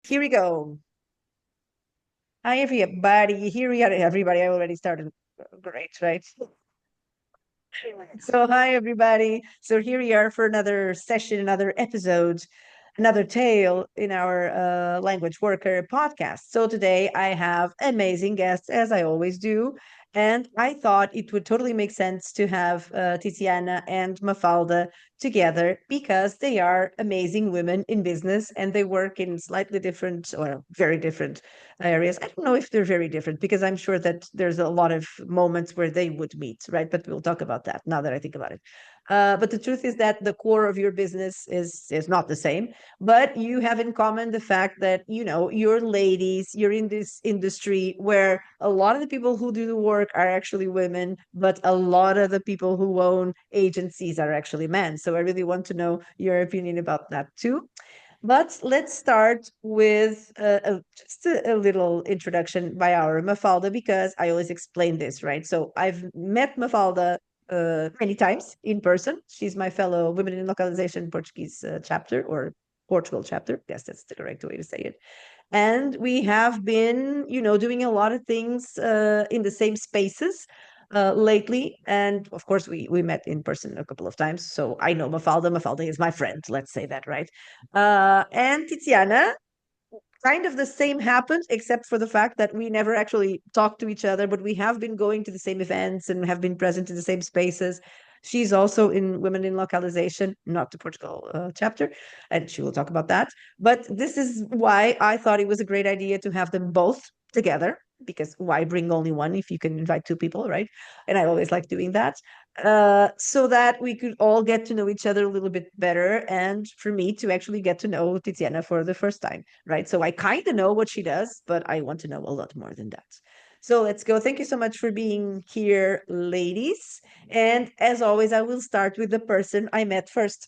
Here we go. Hi, everybody. Here we are. Everybody, I already started. Great, right? So, hi, everybody. So, here we are for another session, another episode, another tale in our Language Worker podcast. So, today I have amazing guests, as I always do. And I thought it would totally make sense to have Tiziana and Mafalda together because they are amazing women in business and they work in slightly different or very different areas. I don't know if they're very different because I'm sure that there's a lot of moments where they would meet, right? But we'll talk about that now that I think about it. But the truth is that the core of your business is not the same, but you have in common the fact that you're ladies, you're in this industry where a lot of the people who do the work are actually women, but a lot of the people who own agencies are actually men. So I really want to know your opinion about that too. But let's start with just a little introduction by our Mafalda, because I always explain this, right? So I've met Mafalda many times in person. She's my fellow Women in Localization Portuguese chapter, or Portugal chapter. Yes, that's the correct way to say it. And we have been, doing a lot of things in the same spaces lately. And of course, we met in person a couple of times. So I know Mafalda. Mafalda is my friend. Let's say that, right? And Tiziana, kind of the same happened, except for the fact that we never actually talked to each other, but we have been going to the same events and have been present in the same spaces. She's also in Women in Localization, not the Portugal chapter, and she will talk about that. But this is why I thought it was a great idea to have them both together, because why bring only one if you can invite two people, right? And I always like doing that, so that we could all get to know each other a little bit better, and for me to actually get to know Tiziana for the first time, right? So I kind of know what she does, but I want to know a lot more than that. So let's go. Thank you so much for being here, ladies. And as always, I will start with the person I met first,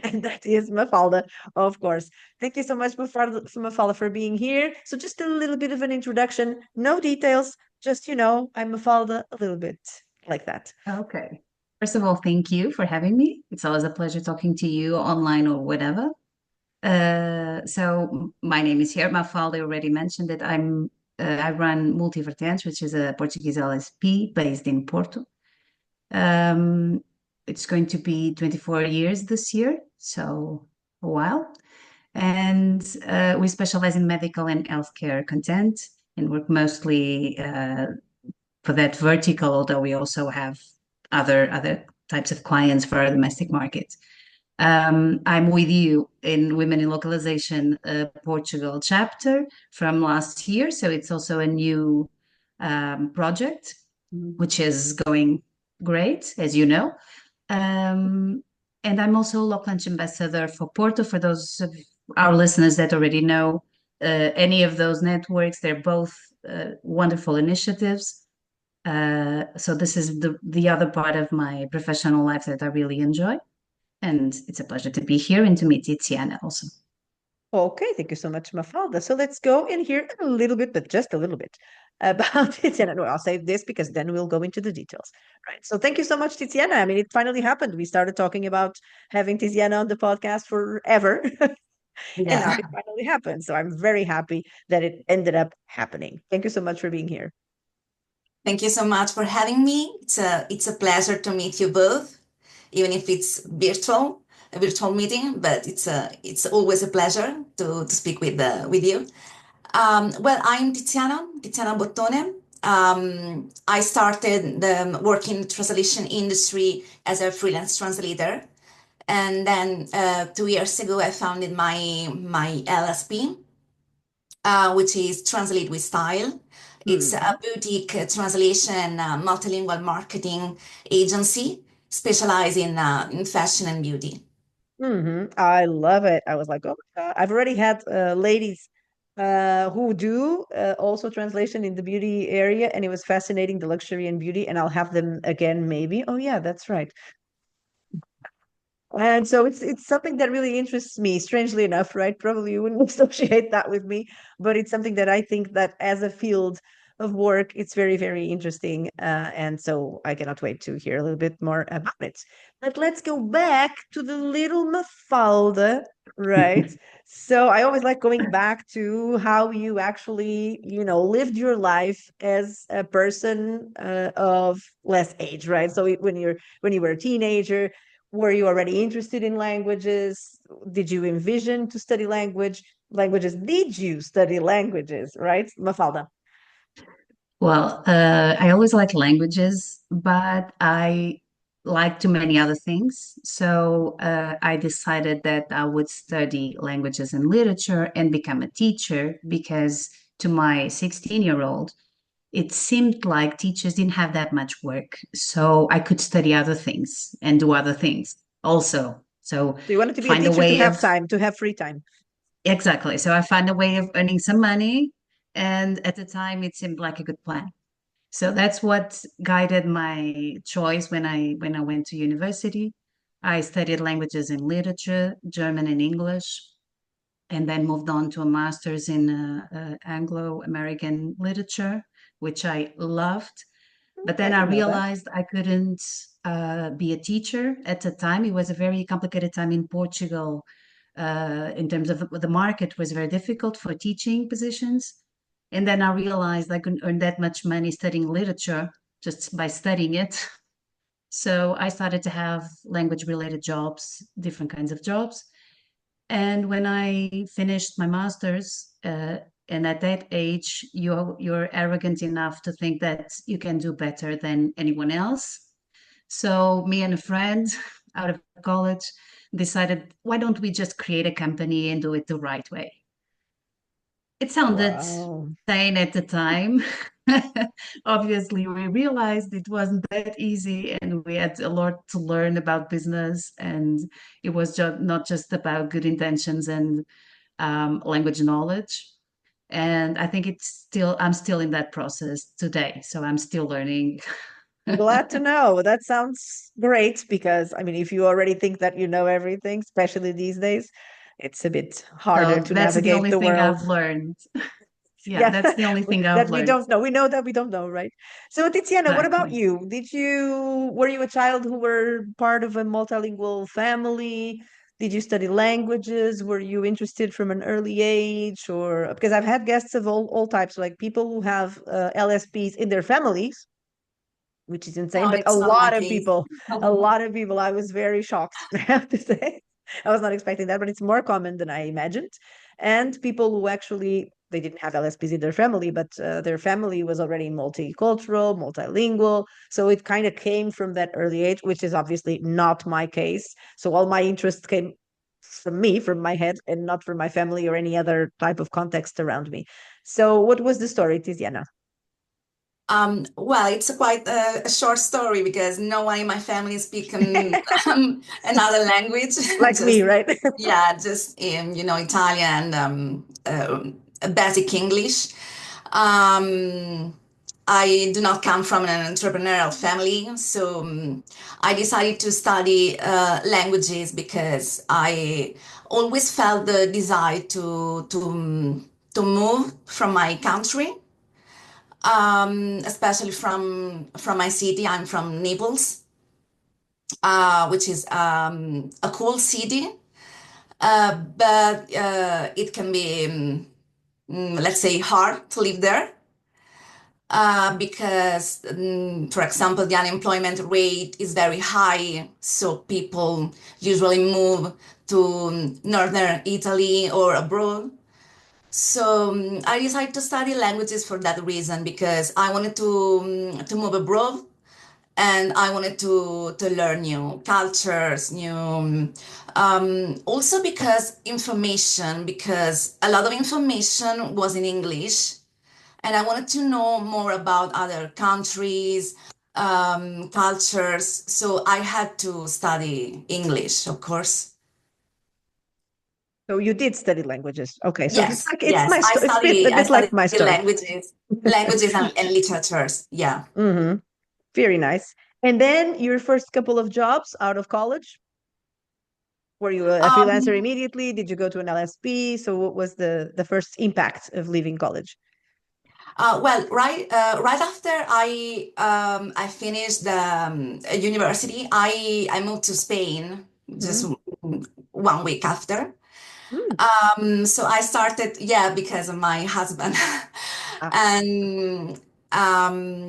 and that is Mafalda, of course. Thank you so much, Mafalda, for being here. So just a little bit of an introduction, no details, just, I'm Mafalda a little bit like that. Okay. First of all, thank you for having me. It's always a pleasure talking to you online or whatever. So my name is here. Mafalda already mentioned that I run MULTIvertentes, which is a Portuguese LSP based in Porto. Um, it's going to be 24 years this year, so a while. And we specialize in medical and healthcare content and work mostly for that vertical, although we also have other types of clients for our domestic market. I'm with you in Women in Localization Portugal chapter from last year, so it's also a new project, which is going great, as you know. And I'm also LocLunch ambassador for Porto. For those of our listeners that already know any of those networks, they're both wonderful initiatives. So this is the other part of my professional life that I really enjoy. And it's a pleasure to be here and to meet Tiziana also. Okay, thank you so much, Mafalda. So let's go in here a little bit, but just a little bit about Tiziana. No, I'll save this because then we'll go into the details, right? So thank you so much, Tiziana. I mean, it finally happened. We started talking about having Tiziana on the podcast forever, and now Yeah. it finally happened. So I'm very happy that it ended up happening. Thank you so much for being here. Thank you so much for having me. It's a pleasure to meet you both, even if it's a virtual meeting, but it's always a pleasure to speak with you. Well, I'm Tiziana Bottone. I started working in the translation industry as a freelance translator, and then 2 years ago I founded my LSP, which is Translate with Style. It's Hmm. a boutique translation multilingual marketing agency specialized in fashion and beauty. I love it. I was like, oh my God. I've already had ladies who do also translation in the beauty area, and it was fascinating, the luxury and beauty, and I'll have them again maybe. Oh yeah, that's right. And so it's something that really interests me, strangely enough, right? Probably you wouldn't associate that with me, but it's something that I think that as a field of work. It's very, very interesting. And so I cannot wait to hear a little bit more about it. But let's go back to the little Mafalda, right? So I always like going back to how you actually, lived your life as a person of less age, right? So when you were a teenager, were you already interested in languages? Did you envision to study languages? Did you study languages, right, Mafalda? Well, I always like languages, but I like too many other things. So I decided that I would study languages and literature and become a teacher because to my 16-year-old, it seemed like teachers didn't have that much work. So I could study other things and do other things also. So So you wanted to be a find a teacher to way have of, time, to have free time. exactly. So I found a way of earning some money. And at the time, it seemed like a good plan. So that's what guided my choice when I went to university. I studied languages and literature, German and English, and then moved on to a master's in Anglo-American literature, which I loved. But I then I didn't know that. realized I couldn't be a teacher at the time. It was a very complicated time in Portugal. In terms of the market was very difficult for teaching positions. And then I realized I couldn't earn that much money studying literature just by studying it. So I started to have language related jobs, different kinds of jobs. And when I finished my master's, and at that age, you're arrogant enough to think that you can do better than anyone else. So me and a friend out of college decided, why don't we just create a company and do it the right way? It sounded Wow. sane at the time. Obviously, we realized it wasn't that easy and we had a lot to learn about business. And it was not just about good intentions and language knowledge. And I think I'm still in that process today. So I'm still learning. Glad to know. That sounds great because, I mean, if you already think that you know everything, especially these days, it's a bit harder So to that's the navigate only the thing world. I've learned. Yeah, Yeah, that's the only thing I've that we learned. don't know. We know that we don't know, right? So, Tiziana, what about Exactly. you? Were you a child who were part of a multilingual family? Did you study languages? Were you interested from an early age? Or because I've had guests of all types, like people who have LSPs in their families, which is insane. No, But it's not my case. a lot of people, I was very shocked, I have to say. I was not expecting that, but it's more common than I imagined. And people who actually, they didn't have LSPs in their family, but their family was already multicultural, multilingual. So it kind of came from that early age, which is obviously not my case. So all my interest came from me, from my head, and not from my family or any other type of context around me. So what was the story, Tiziana? Well, it's a quite a short story because no one in my family speak another language. Like me, Just right? yeah, just Italian, basic English. Um, I do not come from an entrepreneurial family, so I decided to study languages because I always felt the desire to move from my country, especially from my city. I'm from Naples, which is a cool city, but it can be, let's say, hard to live there because, for example, the unemployment rate is very high. So people usually move to northern Italy or abroad. So I decided to study languages for that reason because I wanted to move abroad and I wanted to learn new cultures, new also because a lot of information was in English, and I wanted to know more about other countries, cultures. So I had to study English, of course. So you did study languages. Okay, so Yes, it's yes. my story. It's a I bit like studied my story. languages and literatures. Yeah. Hmm. Very nice. And then your first couple of jobs out of college, were you a freelancer Um, immediately? Did you go to an LSP? So what was the first impact of leaving college? Well, right after I finished the university, I moved to Spain just Mm-hmm. 1 week after. Mm. So I started, yeah, because of my husband, Ah, and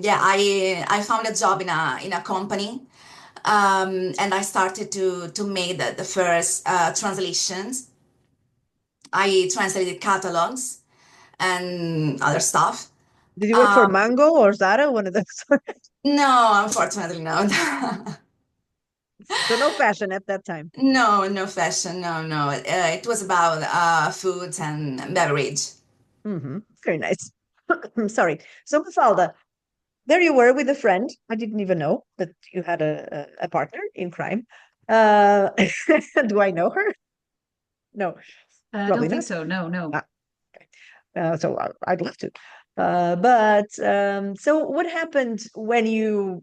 yeah, I found a job in a company, and I started to make the first translations. I translated catalogs and other stuff. did you work for Um, Mango or Zara? One of those. no, unfortunately, no. So no fashion at that time. No, no fashion, no, no. It was about food and beverage. Very nice. I'm sorry. So Mafalda, there you were with a friend. I didn't even know that you had a partner in crime. Uh, do I know her? No, I probably don't think not. so. No, no. Ah, okay. So I'd love to. So what happened when you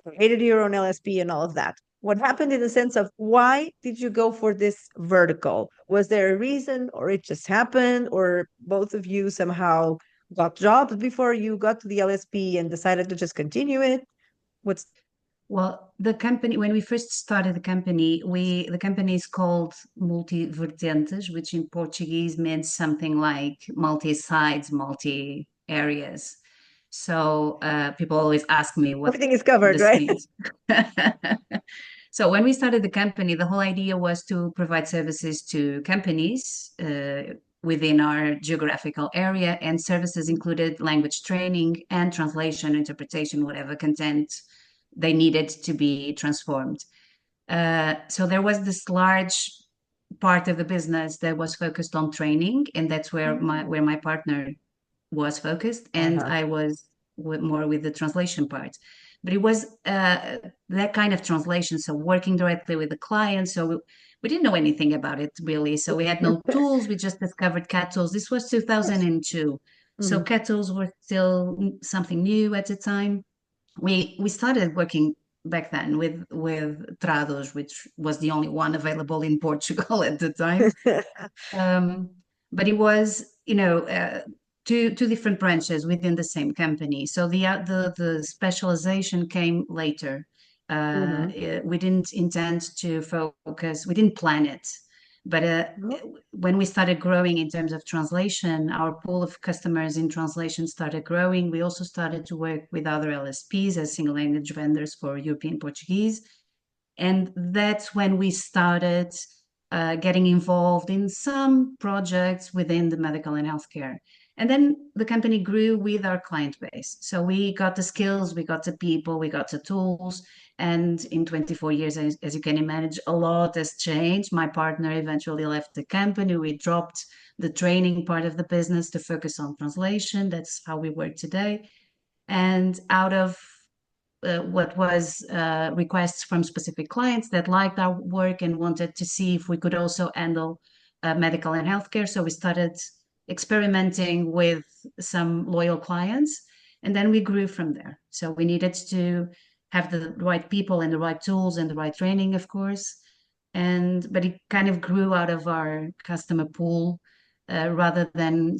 created your own LSP and all of that? What happened in the sense of why did you go for this vertical? Was there a reason, or it just happened, or both of you somehow got jobs before you got to the LSP and decided to just continue it? What's Well, the company, when we first started the company is called MULTIvertentes, which in Portuguese meant something like multi-sides, multi-areas. So people always ask me what everything is covered, this right? means. So when we started the company, the whole idea was to provide services to companies within our geographical area, and services included language training and translation, interpretation, whatever content they needed to be transformed. So there was this large part of the business that was focused on training, and that's where my partner was focused, and Uh-huh. I was more with the translation part. But it was that kind of translation, so working directly with the client. So we didn't know anything about it really. So we had no tools. We just discovered cat tools. This was Yes. 2002. So Mhm. cat tools were still something new at the time. We started working back then with Trados, which was the only one available in Portugal at the time. Um, but it was, two different branches within the same company. So the specialization came later. Mhm. We didn't intend to focus. We didn't plan it. But Oh. when we started growing in terms of translation, our pool of customers in translation started growing. We also started to work with other LSPs as single language vendors for European Portuguese. And that's when we started getting involved in some projects within the medical and healthcare. And then the company grew with our client base. So we got the skills, we got the people, we got the tools. And in 24 years, as you can imagine, a lot has changed. My partner eventually left the company. We dropped the training part of the business to focus on translation. That's how we work today. And out of what was requests from specific clients that liked our work and wanted to see if we could also handle medical and healthcare. So we started experimenting with some loyal clients, and then we grew from there. So we needed to have the right people and the right tools and the right training, of course. But it kind of grew out of our customer pool rather than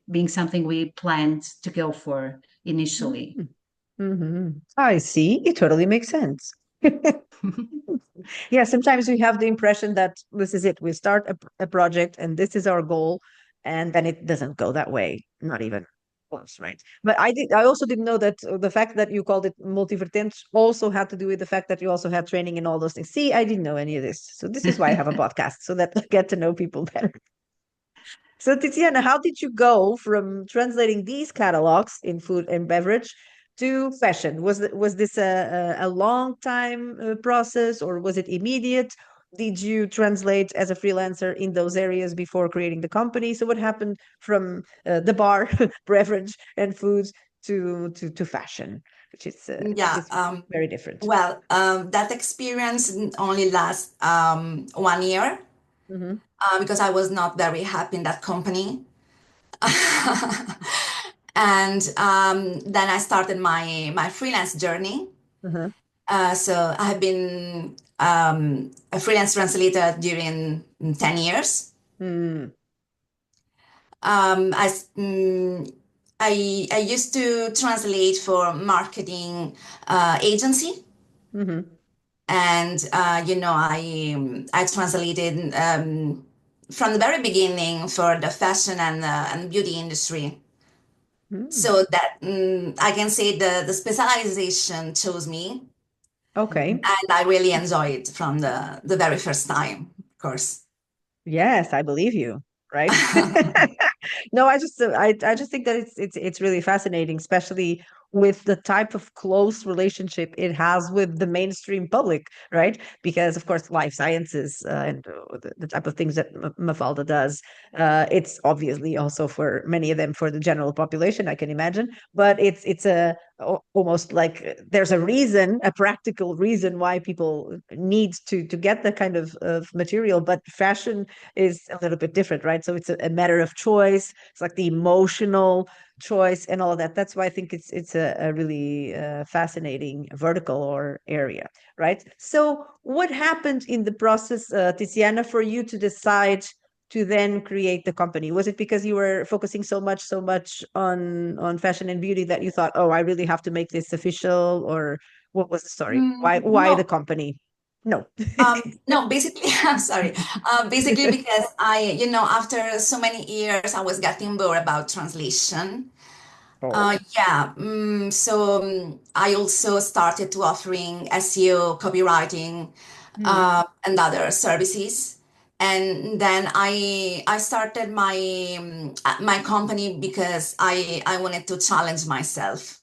being something we planned to go for initially. I see. It totally makes sense. Yeah, sometimes we have the impression that this is it. We start a project and this is our goal, and then it doesn't go that way. Not even close, right? But I also didn't know that the fact that you called it multivertente also had to do with the fact that you also had training in all those things. See, I didn't know any of this. So this is why I have a podcast, so that I get to know people better. So, Tiziana, how did you go from translating these catalogs in food and beverage to fashion? Was this a long time process, or was it immediate? Did you translate as a freelancer in those areas before creating the company? So, what happened from the bar, beverage, and foods to fashion, which Yeah. is very different. Well, that experience only lasts 1 year Hmm. because I was not very happy in that company. And then I started my freelance journey. Uh-huh. So I have been a freelance translator during 10 years. Mm. I, s- mm, I used to translate for marketing agency, Hmm. and I translated from the very beginning for the fashion and beauty industry. Mm. So that I can say the specialization chose me, Okay. and I really enjoy it from the very first time, of course. Yes, I believe you, right? No, I just think that it's really fascinating, especially with the type of close relationship it has with the mainstream public, right? Because of course, life sciences and the type of things that Mafalda does, it's obviously also for many of them for the general population, I can imagine. But it's a almost like there's a reason, a practical reason why people need to get that kind of material. But fashion is a little bit different, right? So it's a matter of choice. It's like the emotional choice and all of that. That's why I think it's a really fascinating vertical or area, right? So what happened in the process, Tiziana, for you to decide to then create the company? Was it because you were focusing so much on fashion and beauty that you thought, oh, I really have to make this official, or what was the story? Why the No, company? No. no, basically, I'm sorry. Basically, because after so many years, I was getting bored about translation. Oh. Yeah, I also started to offering SEO, copywriting, Mm. and other services. And then I started my company because I wanted to challenge myself.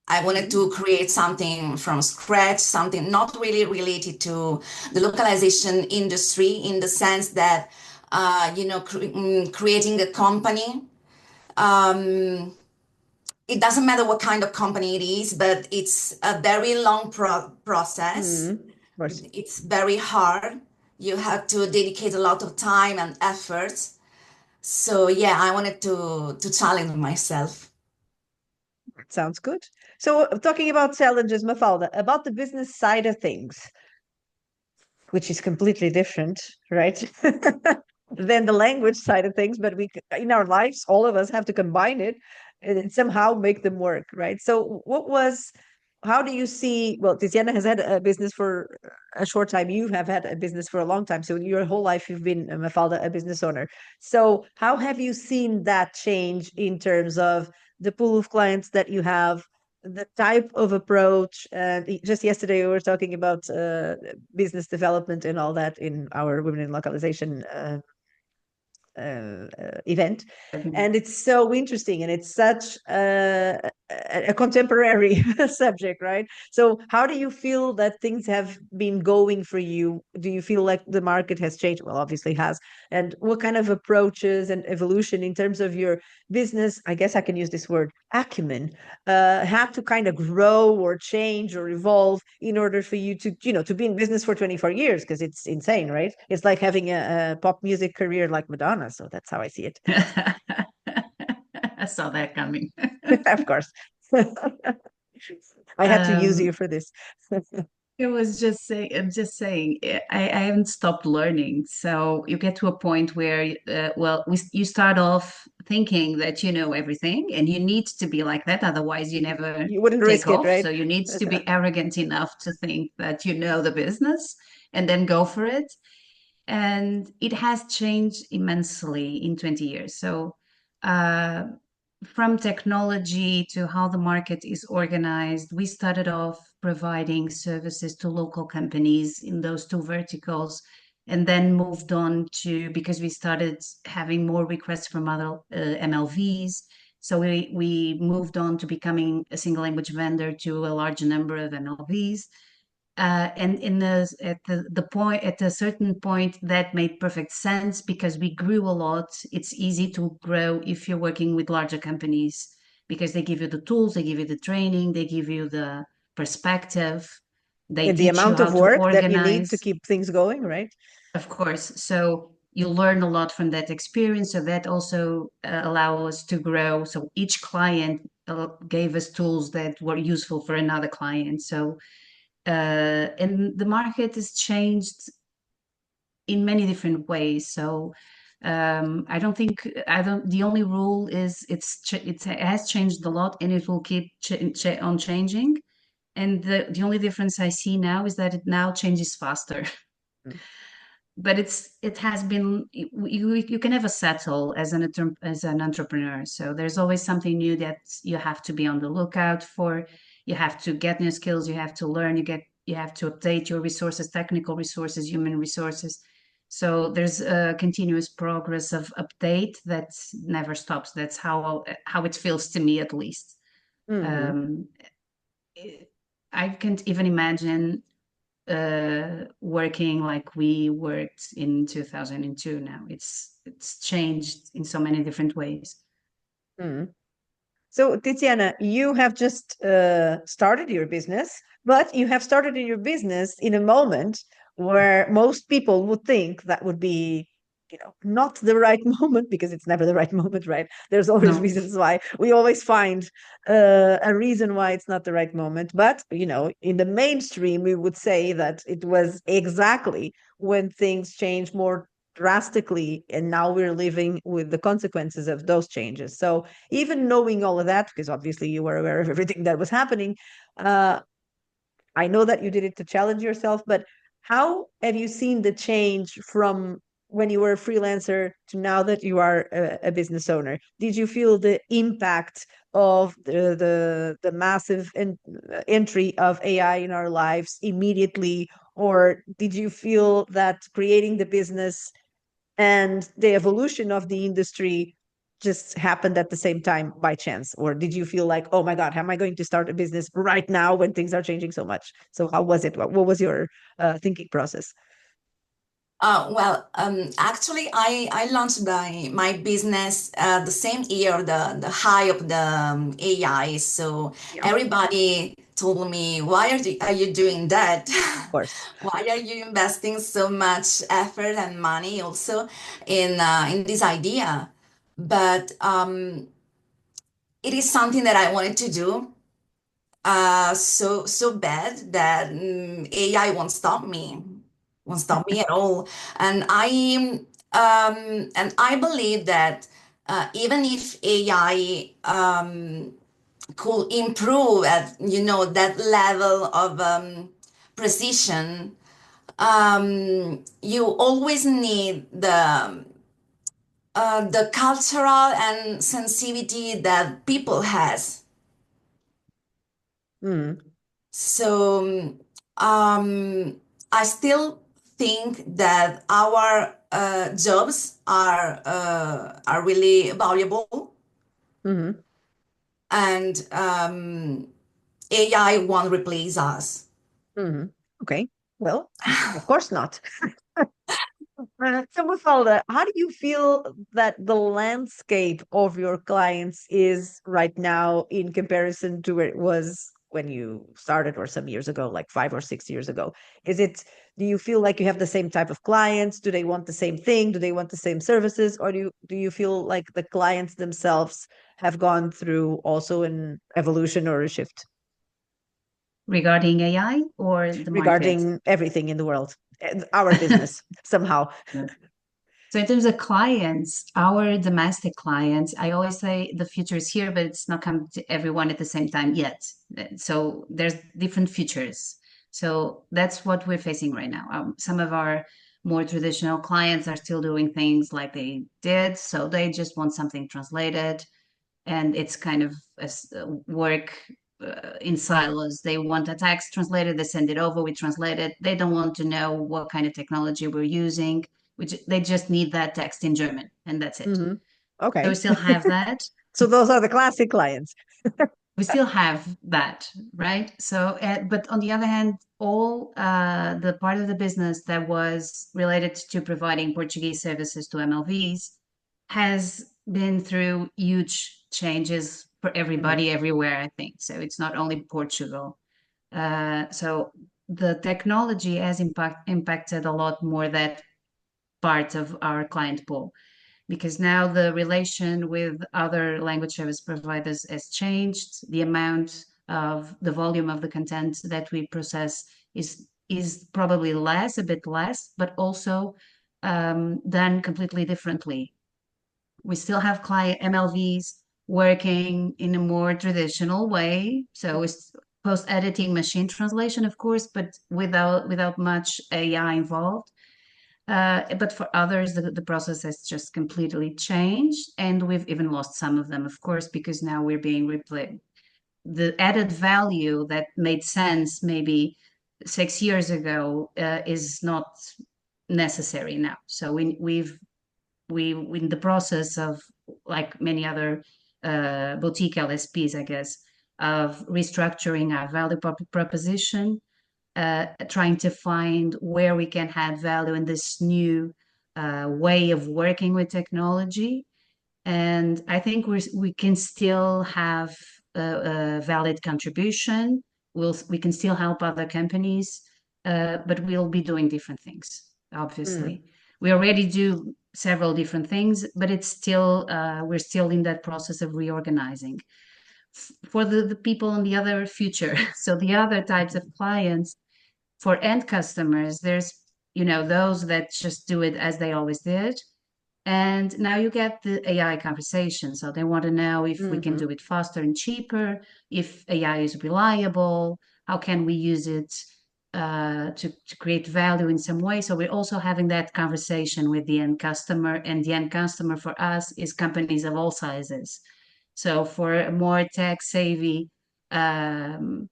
I wanted to Mm. create something from scratch, something not really related to the localization industry in the sense that, creating a company. Um, it doesn't matter what kind of company it is, but it's a very long process. Mm. Of course. It's very hard. You have to dedicate a lot of time and effort. So yeah, I wanted to challenge myself. Sounds good. So, talking about challenges, Mafalda, about the business side of things, which is completely different, right? Than the language side of things, but in our lives, all of us have to combine it and somehow make them work, right? So, how do you see? Well, Tiziana has had a business for a short time. You have had a business for a long time. So, your whole life, you've been, Mafalda, a business owner. So, how have you seen that change in terms of the pool of clients that you have? The type of approach, and just yesterday we were talking about business development and all that in our Women in Localization event. And it's so interesting, and it's such a contemporary subject, right? So, how do you feel that things have been going for you? Do you feel like the market has changed? Well, obviously it has. And what kind of approaches and evolution in terms of your business, I guess I can use this word, acumen, have to kind of grow or change or evolve in order for you to be in business for 24 years? Because it's insane, right? It's like having a pop music career like Madonna. So that's how I see it. I saw that coming. Of course. I had to use Um, you for this. it was I'm just saying, I haven't stopped learning. So you get to a point where, you start off thinking that you know everything, and you need to be like that. Otherwise, you never You wouldn't take risk it, off. right? So you need to be arrogant enough to think that you know the business and then go for it. And it has changed immensely in 20 years. So, uh, from technology to how the market is organized, we started off providing services to local companies in those two verticals, and then moved on to, because we started having more requests from other MLVs. So we moved on to becoming a single language vendor to a large number of MLVs. And at a certain point that made perfect sense because we grew a lot. It's easy to grow if you're working with larger companies because they give you the tools, they give you the training, they give you the perspective, they And the teach you amount how of to work that you need to organize, keep things going, right? of course. So you learn a lot from that experience. So that also allow us to grow. So each client gave us tools that were useful for another client. So and the market has changed in many different ways. So I don't think the only rule is it has changed a lot, and it will keep on changing. And the only difference I see now is that it now changes faster. Mm. But it has been, you can never settle as an entrepreneur. So there's always something new that you have to be on the lookout for. You have to get new skills. You have to learn. You have to update your resources, technical resources, human resources. So there's a continuous progress of update that never stops. That's how it feels to me, at least. Mhm. I can't even imagine working like we worked in 2002 now. It's changed in so many different ways. Mhm. So, Tiziana, you have just started your business, but you have started your business in a moment where most people would think that would be, not the right moment, because it's never the right moment, right? There's always No. reasons why. We always find a reason why it's not the right moment. But, in the mainstream, we would say that it was exactly when things change more drastically, and now we're living with the consequences of those changes. So, even knowing all of that, because obviously you were aware of everything that was happening, uh, I know that you did it to challenge yourself, but how have you seen the change from when you were a freelancer to now that you are a business owner? Did you feel the impact of the massive entry of AI in our lives immediately, or did you feel that creating the business and the evolution of the industry just happened at the same time by chance? Or did you feel like, oh my God, how am I going to start a business right now when things are changing so much? So how was it? What was your thinking process? Actually, I launched my business the same year, the high of the AI. So Yeah, everybody told me, why are you doing that? of course. Why are you investing so much effort and money also in this idea? But it is something that I wanted to do so bad that AI won't stop me at all. And I believe that even if AI could improve at that level of precision, you always need the cultural and sensitivity that people has. Mm, So I still think that our jobs are really valuable, hmm and AI won't replace us. hmm Okay. Well, of course not. So, Mafalda, how do you feel that the landscape of your clients is right now in comparison to where it was when you started, or some years ago, like 5 or 6 years ago? Do you feel like you have the same type of clients? Do they want the same thing? Do they want the same services? Or do you feel like the clients themselves have gone through also an evolution or a shift Regarding AI or the market? regarding everything in the world, and our business somehow? So in terms of clients, our domestic clients, I always say the future is here, but it's not come to everyone at the same time yet. So there's different futures. So that's what we're facing right now. Some of our more traditional clients are still doing things like they did. So they just want something translated, and it's kind of work in silos. They want a text translated, they send it over, we translate it. They don't want to know what kind of technology we're using, which they just need that text in German, and that's it. Hmm So we Okay. still have that. So those are the classic clients. We still have that, right? So, but on the other hand, all the part of the business that was related to providing Portuguese services to MLVs has been through huge changes for Mhm, everybody everywhere, I think. So it's not only Portugal. So the technology has impacted a lot more that part of our client pool, because now the relation with other language service providers has changed. The amount of the volume of the content that we process is probably less, a bit less, but also done completely differently. We still have client MLVs working in a more traditional way. So it's post-editing machine translation, of course, but without much AI involved. But for others, the process has just completely changed, and we've even lost some of them, of course, because now we're being replaced. The added value that made sense maybe 6 years ago is not necessary now. So we in the process of, like many other boutique LSPs, I guess, of restructuring our value proposition, trying to find where we can add value in this new way of working with technology. And I think we can still have a valid contribution. We can still help other companies, but we'll be doing different things, obviously. We already do several different things, but it's still we're still in that process of reorganizing. For the people on the other future, so the other types of clients, for end customers, there's those that just do it as they always did. And now you get the AI conversation. So they want to know if we can do it faster and cheaper, if AI is reliable, how can we use it to create value in some way. So we're also having that conversation with the end customer. And the end customer for us is companies of all sizes. So for a more tech savvy person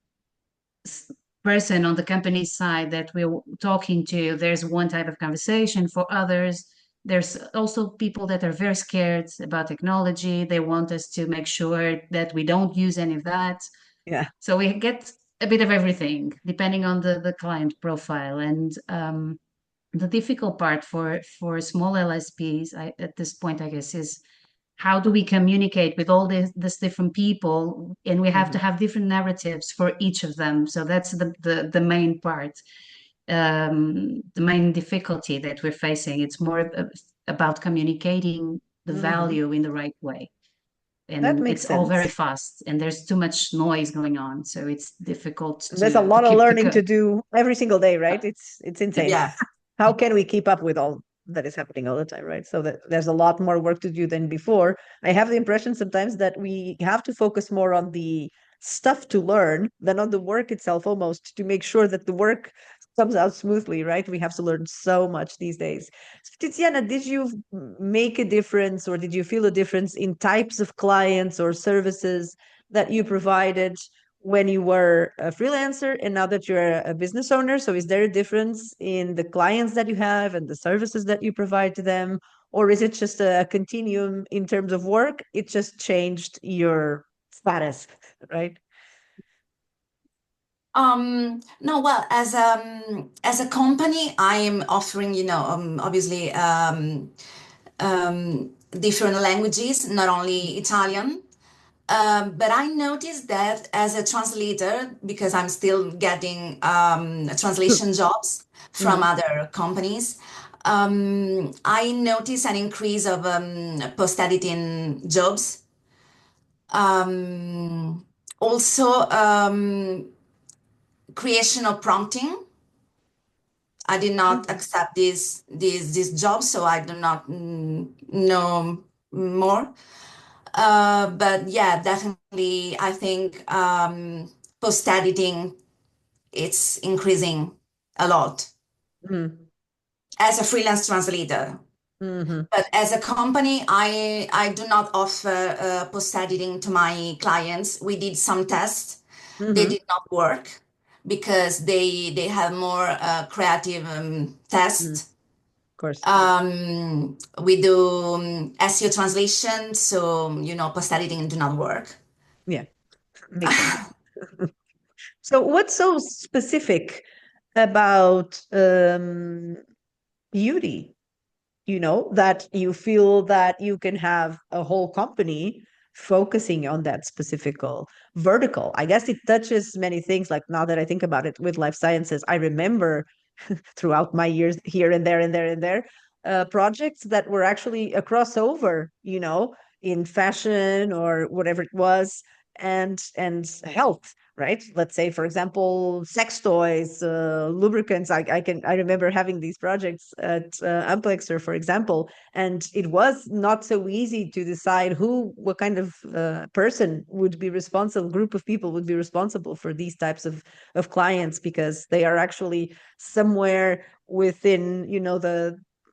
on the company side that we're talking to, there's one type of conversation. For others, there's also people that are very scared about technology. They want us to make sure that we don't use any of that. Yeah. So we get a bit of everything depending on the client profile. And the difficult part for small LSPs at this point, I guess, is how do we communicate with all these different people, and we have to have different narratives for each of them. So that's the main part, the main difficulty that we're facing. It's more about communicating the value in the right way, That and makes it's all very sense. fast, and there's too much noise going on, so it's difficult There's a to lot of keep learning to do every single day, right? It's insane. Yeah. How can we keep up with all that is happening all the time, right? So that there's a lot more work to do than before. I have the impression sometimes that we have to focus more on the stuff to learn than on the work itself, almost, to make sure that the work comes out smoothly, right? We have to learn so much these days. So, Tiziana, did you make a difference, or did you feel a difference in types of clients or services that you provided when you were a freelancer and now that you're a business owner? So is there a difference in the clients that you have and the services that you provide to them? Or is it just a continuum in terms of work? It just changed your status, right? No, well, as a company, I am offering, obviously, different languages, not only Italian. But I noticed that as a translator, because I'm still getting translation jobs from other companies, I noticed an increase of post-editing jobs. Also, creation of prompting. I did not accept this job, so I do not know more. But yeah, definitely, I think post editing it's increasing a lot as a freelance translator. But as a company, I do not offer post editing to my clients. We did some tests; they did not work because they have more creative tests. Of course. We do SEO translation, so post editing do not work. Yeah, makes sense. So what's so specific about beauty, that you feel that you can have a whole company focusing on that specific vertical? I guess it touches many things. Like, now that I think about it, with life sciences, I remember throughout my years here and there and there and there, projects that were actually a crossover, in fashion or whatever it was, and health, right? Let's say, for example, sex toys, lubricants. I remember having these projects at Amplexer, for example, and it was not so easy to decide what kind of person would be responsible, group of people would be responsible for these types of clients, because they are actually somewhere within,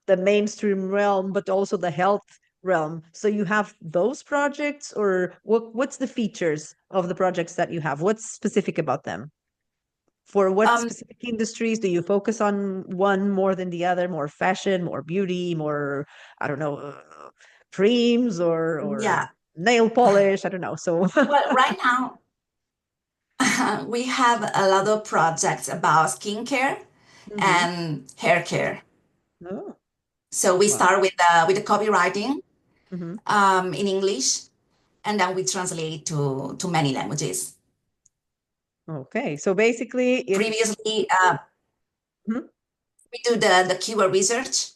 the mainstream realm, but also the health realm. So you have those projects, or what's the features of the projects that you have? What's specific about them? For what Um, specific industries do you focus on, one more than the other? More fashion, more beauty, more, I don't know, creams or yeah. nail polish? I don't know. So Well, right now we have a lot of projects about skincare Mhm. and hair care. Oh, So we wow. start with the copywriting Hmm. in English, and then we translate to many languages. Okay. So basically it's Previously, Mhm. we do the keyword research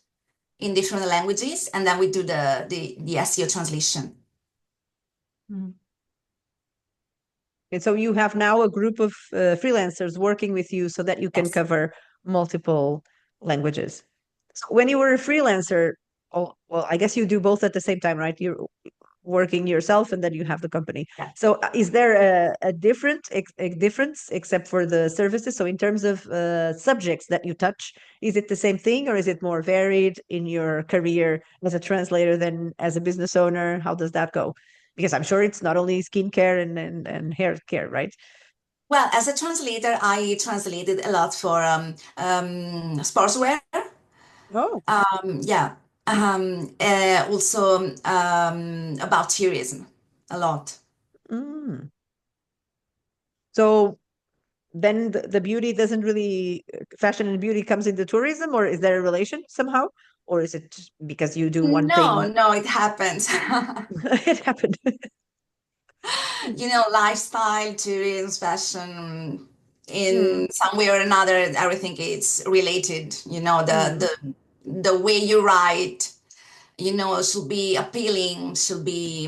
in different languages, and then we do the SEO translation. Mhm. And so you have now a group of freelancers working with you so that you can Yes. cover multiple languages. So when you were a freelancer, oh, well, I guess you do both at the same time, right? You're working yourself and then you have the company. Yeah. So is there a difference except for the services? So in terms of subjects that you touch, is it the same thing, or is it more varied in your career as a translator than as a business owner? How does that go? Because I'm sure it's not only skincare and hair care, right? Well, as a translator, I translated a lot for sportswear. Oh. Yeah. Also about tourism, a lot. Mm. So then the beauty doesn't really, fashion and beauty comes into tourism, or is there a relation somehow? Or is it just because you do one No, thing? no, it happens. It happened. Lifestyle, tourism, fashion, Mm, in some way or another, everything is related. mm, The way you write, should be appealing, should be,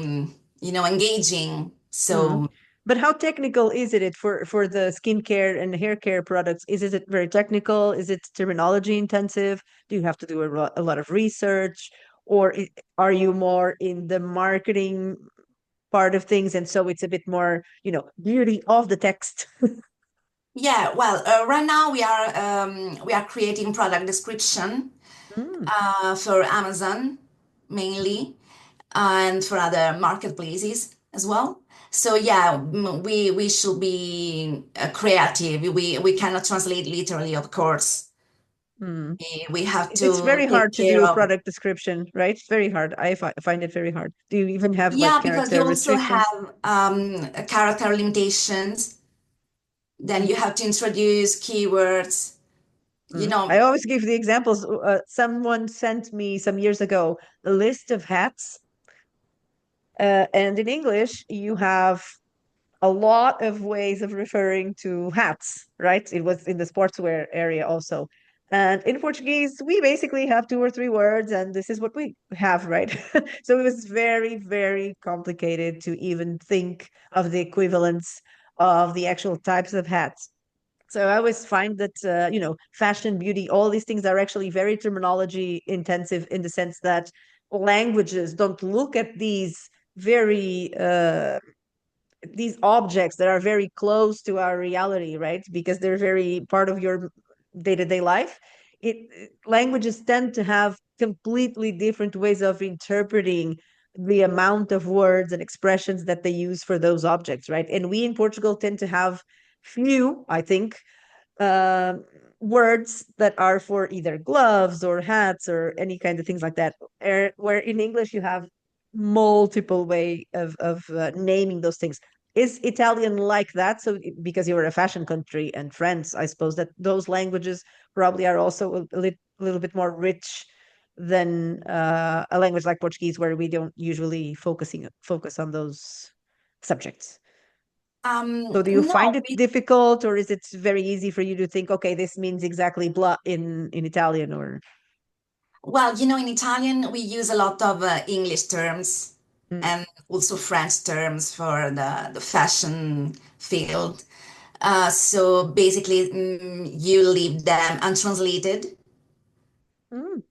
engaging. mm. So But how technical is it for the skincare and hair care products? Is it very technical? Is it terminology intensive? Do you have to do a lot of research? Or are you more in the marketing part of things, and so it's a bit more, beauty of the text? yeah, well, right now we are creating product description Mm, for Amazon mainly, and for other marketplaces as well. So yeah, we should be creative. We cannot translate literally, of course. mm. We have It's to very take hard to do care a of. product description, right? It's very hard. I find it very hard. Do you even have like Yeah, because you character also restrictions? have character limitations. Then you Mm, have to introduce keywords. You mm. know, I always give the examples. Someone sent me some years ago a list of hats, and in English you have a lot of ways of referring to hats, right? It was in the sportswear area also. And in Portuguese, we basically have two or three words, and this is what we have, right? So it was very, very complicated to even think of the equivalents of the actual types of hats. So I always find that, fashion, beauty, all these things are actually very terminology intensive, in the sense that languages don't look at very these objects that are very close to our reality, right? Because they're very part of your day-to-day life. Languages tend to have completely different ways of interpreting the amount of words and expressions that they use for those objects, right? And we in Portugal tend to have few, I think, uh, words that are for either gloves or hats or any kind of things like that. Where in English you have multiple way of naming those things. Is Italian like that? So because you're a fashion country, and France, I suppose that those languages probably are also a little bit more rich than a language like Portuguese, where we don't usually focus on those subjects. So do you no, find it difficult, or is it very easy for you to think, okay, this means exactly blah in Italian, or well, in Italian we use a lot of English terms. Mm. and also French terms for the fashion field. So basically, you leave them untranslated, Mm.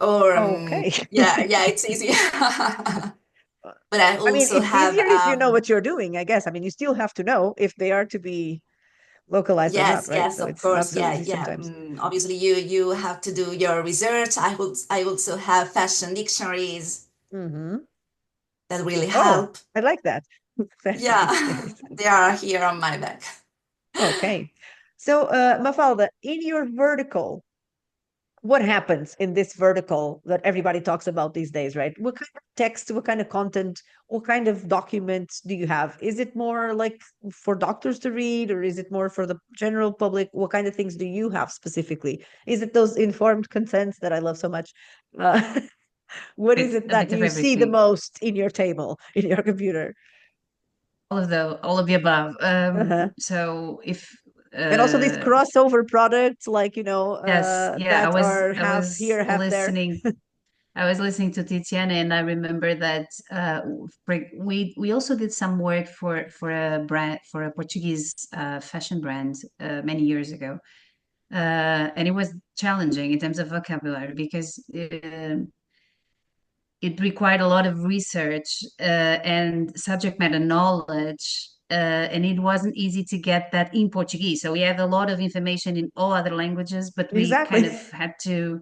or Okay. yeah, it's easy. But I I mean, also it's have easier if you know what you're doing, I guess. I mean, you still have to know if they are to be localized or not, yes, right? yes, So of it's not course, so yeah, easy yeah. sometimes. Obviously, you have to do your research. I also have fashion dictionaries Hmm. that really Oh, help. I like that. Fashion Yeah, dictionaries. they are here on my back. Okay. So, Mafalda, in your vertical, what happens in this vertical that everybody talks about these days, right? What kind of text, what kind of content, what kind of documents do you have? Is it more like for doctors to read, or is it more for the general public? What kind of things do you have specifically? Is it those informed consents that I love so much? Uh, what is It's it a that bit of you see the everything. most in your table, in your computer? All of the above. Uh-huh. So if And also these uh, crossover products, like, yes, yeah, that are I have was here, have there. listening. I was listening to Tiziana, and I remember that we also did some work for a brand, for a Portuguese fashion brand many years ago, and it was challenging in terms of vocabulary because it required a lot of research and subject matter knowledge. And it wasn't easy to get that in Portuguese. So we have a lot of information in all other languages, but we kind Exactly. of had to.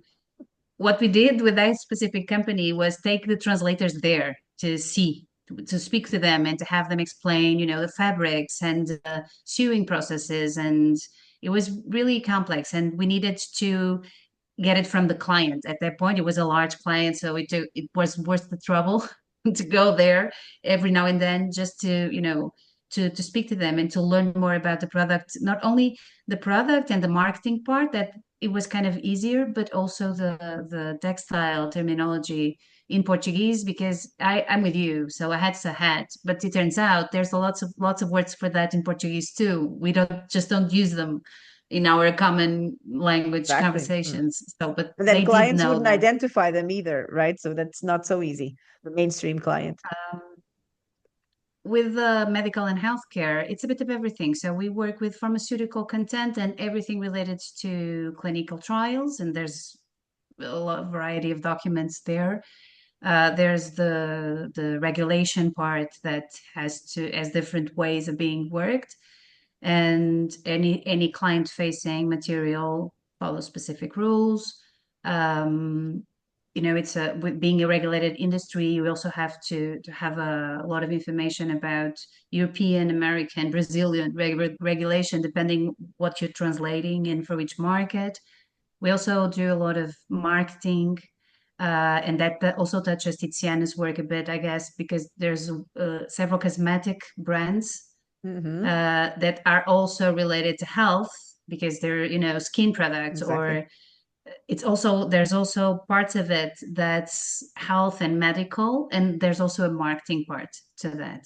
What we did with that specific company was take the translators there to see, to speak to them, and to have them explain, the fabrics and sewing processes. And it was really complex. And we needed to get it from the client. At that point, it was a large client, so it was worth the trouble to go there every now and then just to to speak to them and to learn more about the product. Not only the product and the marketing part, that it was kind of easier, but also the textile terminology in Portuguese, because I'm with you, so a hat's a hat. But it turns out there's lots of words for that in Portuguese too. We don't use them in our common language Exactly. Mm. conversations. So, but And then they did clients know wouldn't them. identify them either, right? So that's not so easy. The mainstream client. Um, with medical and healthcare, it's a bit of everything. So we work with pharmaceutical content and everything related to clinical trials, and there's variety of documents there. There's the regulation part that has different ways of being worked, and any client facing material follows specific rules. Um, it's with being a regulated industry, we also have to have a lot of information about European, American, Brazilian regulation, depending what you're translating and for which market. We also do a lot of marketing, and that also touches Tiziana's work a bit, I guess, because there's several cosmetic brands Hmm. that are also related to health, because they're skin products, Exactly. or there's also parts of it that's health and medical, and there's also a marketing part to that,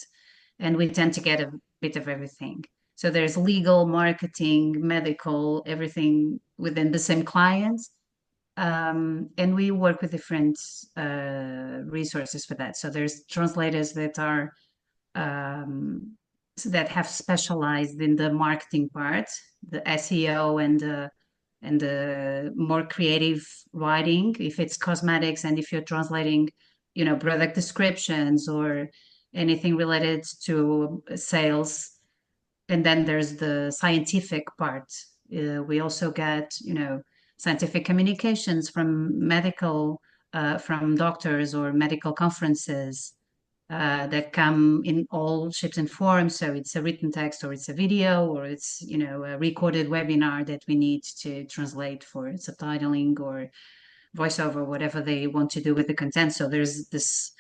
and we tend to get a bit of everything. So there's legal, marketing, medical, everything within the same clients. And we work with different resources for that. So there's translators that are that have specialized in the marketing part, the SEO, and the more creative writing. If it's cosmetics, and if you're translating, product descriptions or anything related to sales. And then there's the scientific part. We also get, scientific communications from doctors or medical conferences that come in all shapes and forms. So it's a written text, or it's a video, or it's a recorded webinar that we need to translate for subtitling or voiceover, whatever they want to do with the content. So there's this,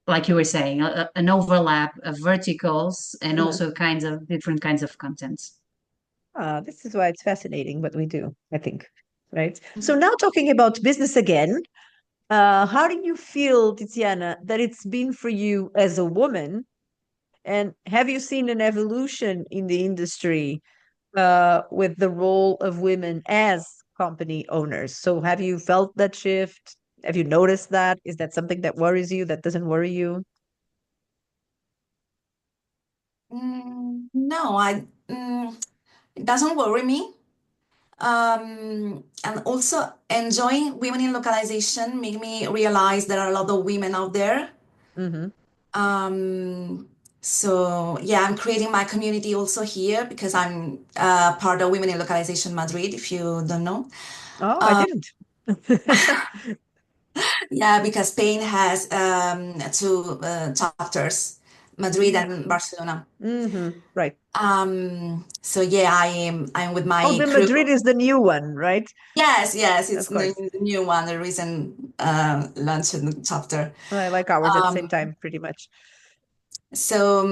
like you were saying, an overlap of verticals and Uh-huh. also kinds of different kinds of contents. This is why it's fascinating what we do, I think. Right. So now talking about business again, how do you feel, Tiziana, that it's been for you as a woman? And have you seen an evolution in the industry with the role of women as company owners? So have you felt that shift? Have you noticed that? Is that something that worries you, that doesn't worry you? No, it doesn't worry me. And also enjoying women in localization make me realize there are a lot of women out there. Hmm. Um, so yeah, I'm creating my community also here because I'm part of Women in Localization Madrid, if you don't know. Oh, I didn't. Yeah, because Spain has two chapters, Madrid Mm. and Barcelona. Right. So yeah, I'm with Oh, my the crew. Madrid is the new one, right? Yes, yes, Of it's course. the new one, the recent launched chapter. I like ours at the same Um, time, pretty much. so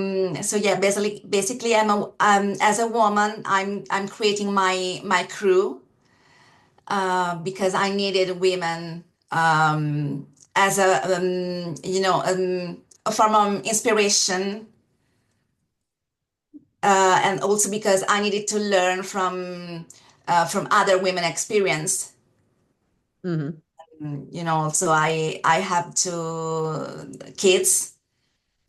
yeah, basically, as a woman, I'm creating my crew because I needed women as a form of inspiration, and also because I needed to learn from other women experience. Hmm. So I have two kids,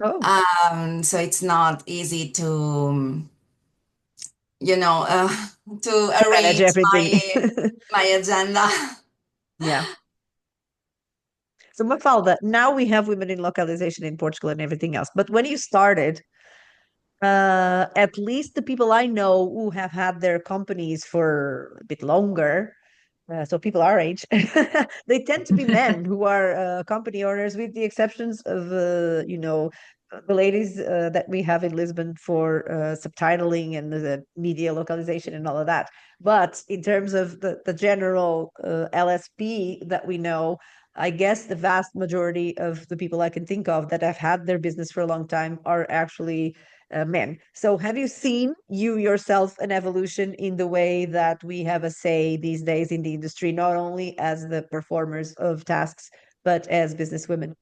Oh, so it's not easy to to to manage arrange everything. my agenda. Yeah. So Mafalda, now we have women in localization in Portugal and everything else. But when you started, at least the people I know who have had their companies for a bit longer, so people our age, they tend to be men who are company owners, with the exceptions of, the ladies that we have in Lisbon for subtitling and the media localization and all of that. But in terms of the general LSP that we know, I guess the vast majority of the people I can think of that have had their business for a long time are actually men. So have you seen you yourself an evolution in the way that we have a say these days in the industry, not only as the performers of tasks, but as businesswomen?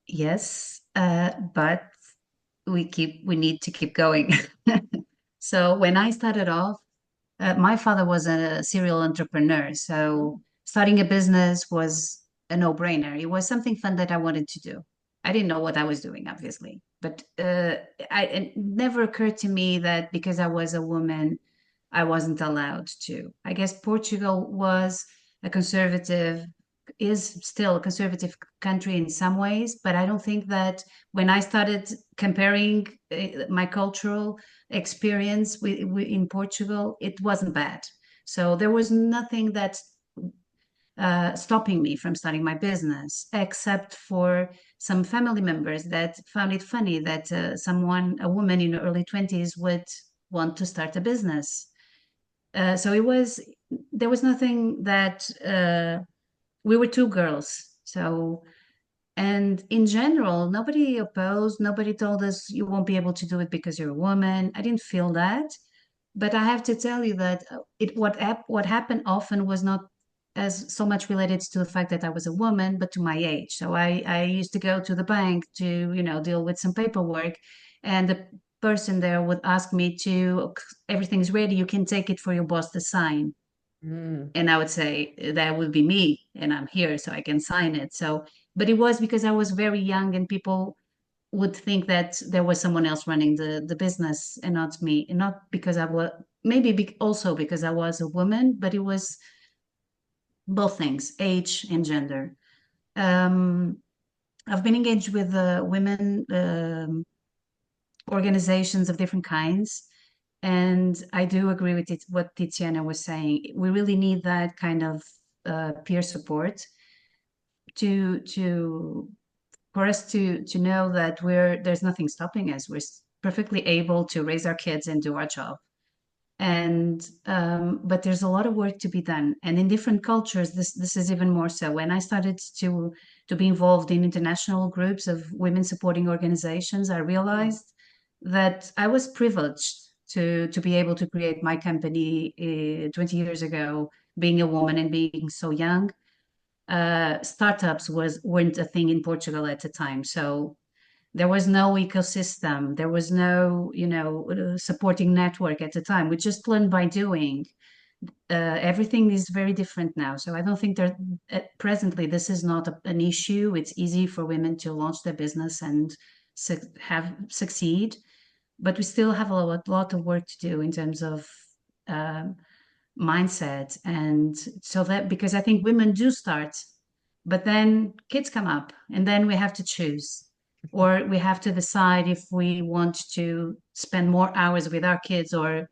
Yes, but we need to keep going. So when I started off, my father was a serial entrepreneur, so starting a business was a no-brainer. It was something fun that I wanted to do. I didn't know what I was doing, obviously, but it never occurred to me that because I was a woman, I wasn't allowed to. I guess Portugal was a conservative, is still a conservative country in some ways, but I don't think that when I started comparing my cultural experience in Portugal, it wasn't bad. So there was nothing that stopping me from starting my business, except for some family members that found it funny that a woman in her early 20s, would want to start a business. So there was nothing that we were two girls. So, and in general, nobody opposed, nobody told us you won't be able to do it because you're a woman. I didn't feel that. But I have to tell you that what happened often was not as so much related to the fact that I was a woman, but to my age. So I used to go to the bank to, deal with some paperwork, and the person there would ask me to, everything's ready, you can take it for your boss to sign. Mm. And I would say that would be me, and I'm here so I can sign it. So, but it was because I was very young, and people would think that there was someone else running the business and not me, and not because I was, maybe also because I was a woman, but it was both things, age and gender. um, I've been engaged with women organizations of different kinds, and I do agree with what Tiziana was saying. We really need that kind of peer support to for us to know that there's nothing stopping us. We're perfectly able to raise our kids and do our job. And but there's a lot of work to be done, and in different cultures, this is even more so. When I started to be involved in international groups of women supporting organizations, I realized that I was privileged to be able to create my company 20 years ago, being a woman and being so young. Startups weren't a thing in Portugal at the time, so there was no ecosystem, there was no supporting network at the time. We just learned by doing. everything is very different now. So I don't think there presently this is not an issue. It's easy for women to launch their business and succeed, but we still have a lot of work to do in terms of um, mindset. And so that, because I think women do start, but then kids come up and then we have to choose, or we have to decide if we want to spend more hours with our kids or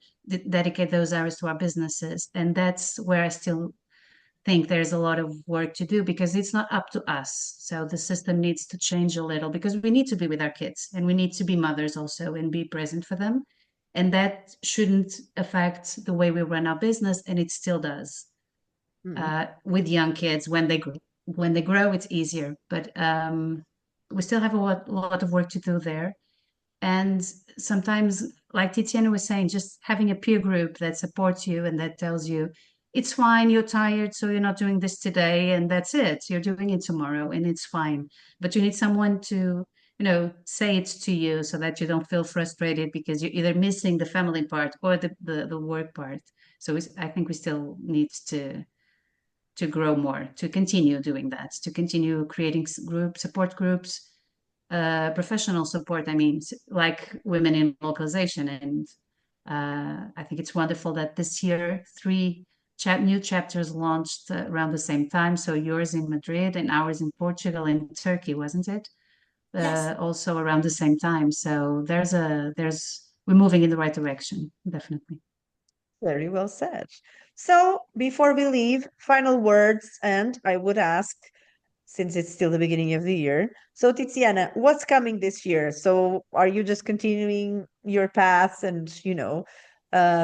dedicate those hours to our businesses. And that's where I still think there's a lot of work to do, because it's not up to us. So the system needs to change a little, because we need to be with our kids and we need to be mothers also and be present for them. And that shouldn't affect the way we run our business, and it still does. With young kids, when they grow, it's easier, but we still have a lot of work to do there. And sometimes, like Tiziana was saying, just having a peer group that supports you and that tells you it's fine, you're tired, so you're not doing this today, and that's it. You're doing it tomorrow, and it's fine. But you need someone to, say it to you so that you don't feel frustrated because you're either missing the family part or the work part. So I think we still need to grow more, to continue doing that, to continue creating support groups, professional support. I mean, like women in localization. And I think it's wonderful that this year three new chapters launched around the same time. So yours in Madrid and ours in Portugal and Turkey, wasn't it? Yes. Also around the same time. So we're moving in the right direction, definitely. Very well said. So before we leave, final words, and I would ask, since it's still the beginning of the year, so Tiziana, what's coming this year? So are you just continuing your path and,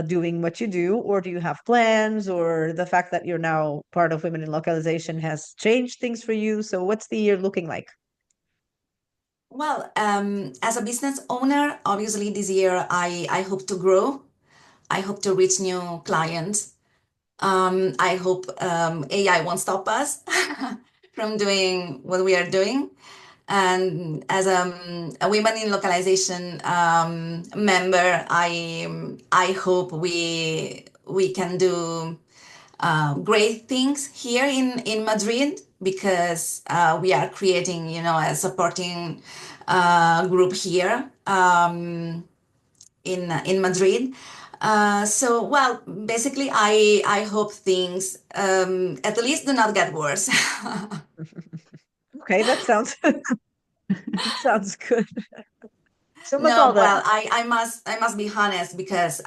doing what you do, or do you have plans, or the fact that you're now part of Women in Localization has changed things for you? So what's the year looking like? Well, as a business owner, obviously this year I hope to grow. I hope to reach new clients. I hope AI won't stop us from doing what we are doing. And as a women in localization member, I hope we can do great things here in Madrid, because we are creating, a supporting group here in Madrid. So, well, basically, I hope things at least do not get worse. Okay, that sounds sounds good. So No, Mafalda, well, I must be honest, because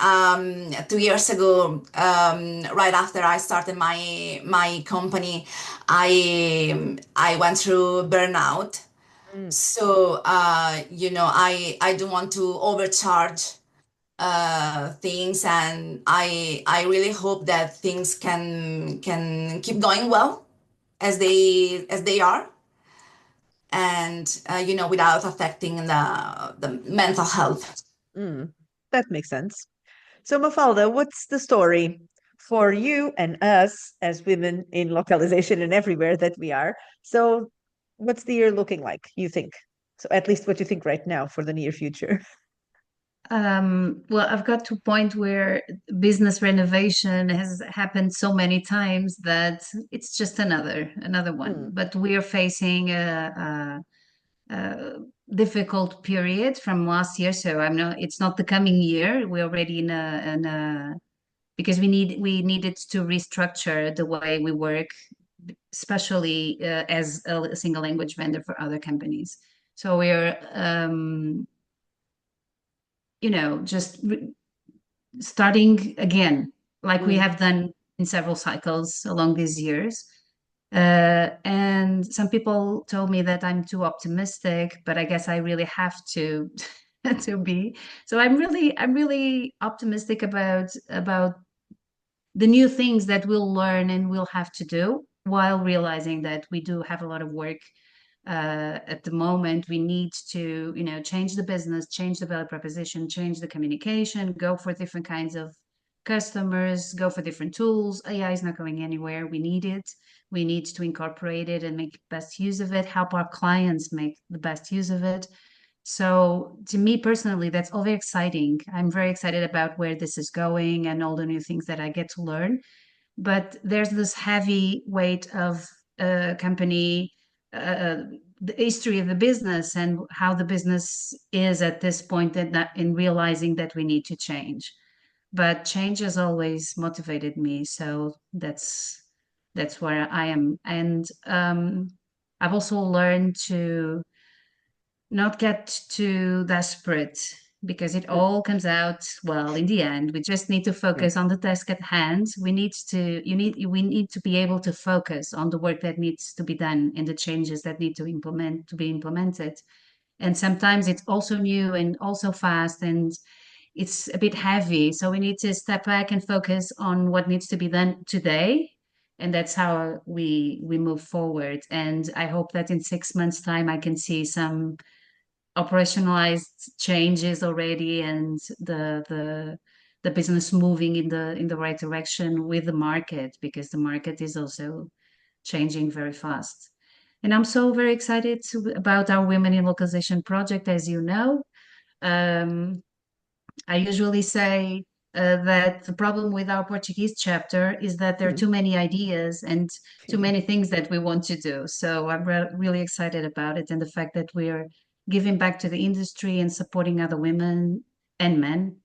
2 years ago, right after I started my company, I went through burnout. mm, So I don't want to overcharge things, and I really hope that things can keep going well as they are, and without affecting the mental health. mm, that makes sense. So, Mafalda, what's the story for you and us as women in localization and everywhere that we are? So, what's the year looking like, you think? So, at least what you think right now for the near future. Well, I've got to a point where business renovation has happened so many times that it's just another one. Mm, But we are facing a difficult period from last year, so it's not the coming year. We're already in a because we needed to restructure the way we work, especially as a single language vendor for other companies. So we're just starting again, like we mm, have done in several cycles along these years. And some people told me that I'm too optimistic, but I guess I really have to to be. So I'm really optimistic about the new things that we'll learn and we'll have to do, while realizing that we do have a lot of work at the moment. We need to, change the business, change the value proposition, change the communication, go for different kinds of customers, go for different tools. AI is not going anywhere. We need it. We need to incorporate it and make best use of it, help our clients make the best use of it. So to me personally, that's all very exciting. I'm very excited about where this is going and all the new things that I get to learn. But there's this heavy weight of a company, uh, the history of the business and how the business is at this point, and that in realizing that we need to change. But change has always motivated me, so that's where I am. And I've also learned to not get too desperate, because it all comes out well in the end. We just need to focus on the task at hand. We need to be able to focus on the work that needs to be done and the changes that need to be implemented. And sometimes it's also new and also fast, and it's a bit heavy. So we need to step back and focus on what needs to be done today. And that's how we move forward. And I hope that in 6 months' time I can see some operationalized changes already, and the business moving in the right direction with the market, because the market is also changing very fast. And I'm so very excited about our Women in Localization project. As you know, I usually say that the problem with our Portuguese chapter is that there are too many ideas and too many things that we want to do. So I'm really excited about it, and the fact that we're giving back to the industry and supporting other women and men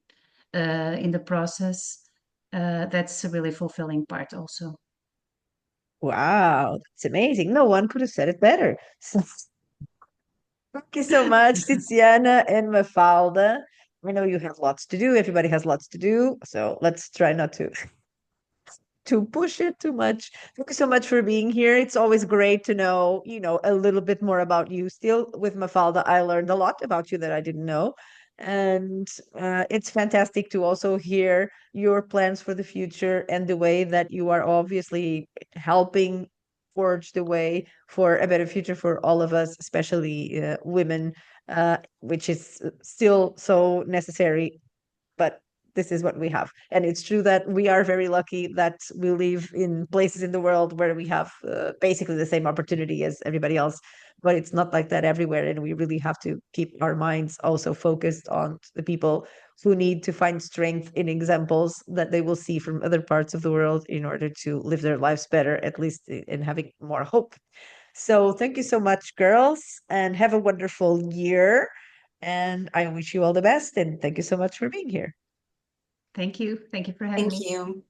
in the process. That's a really fulfilling part also. Wow, that's amazing. No one could have said it better. So, thank you so much, Tiziana and Mafalda. I know you have lots to do. Everybody has lots to do. So let's try not to push it too much. Thank you so much for being here. It's always great to know, a little bit more about you. Still, with Mafalda, I learned a lot about you that I didn't know. And it's fantastic to also hear your plans for the future and the way that you are obviously helping forge the way for a better future for all of us, especially women, which is still so necessary, but this is what we have. And it's true that we are very lucky that we live in places in the world where we have basically the same opportunity as everybody else. But it's not like that everywhere. And we really have to keep our minds also focused on the people who need to find strength in examples that they will see from other parts of the world in order to live their lives better, at least in having more hope. So thank you so much, girls, and have a wonderful year. And I wish you all the best. And thank you so much for being here. Thank you. Thank you for having Thank me. you.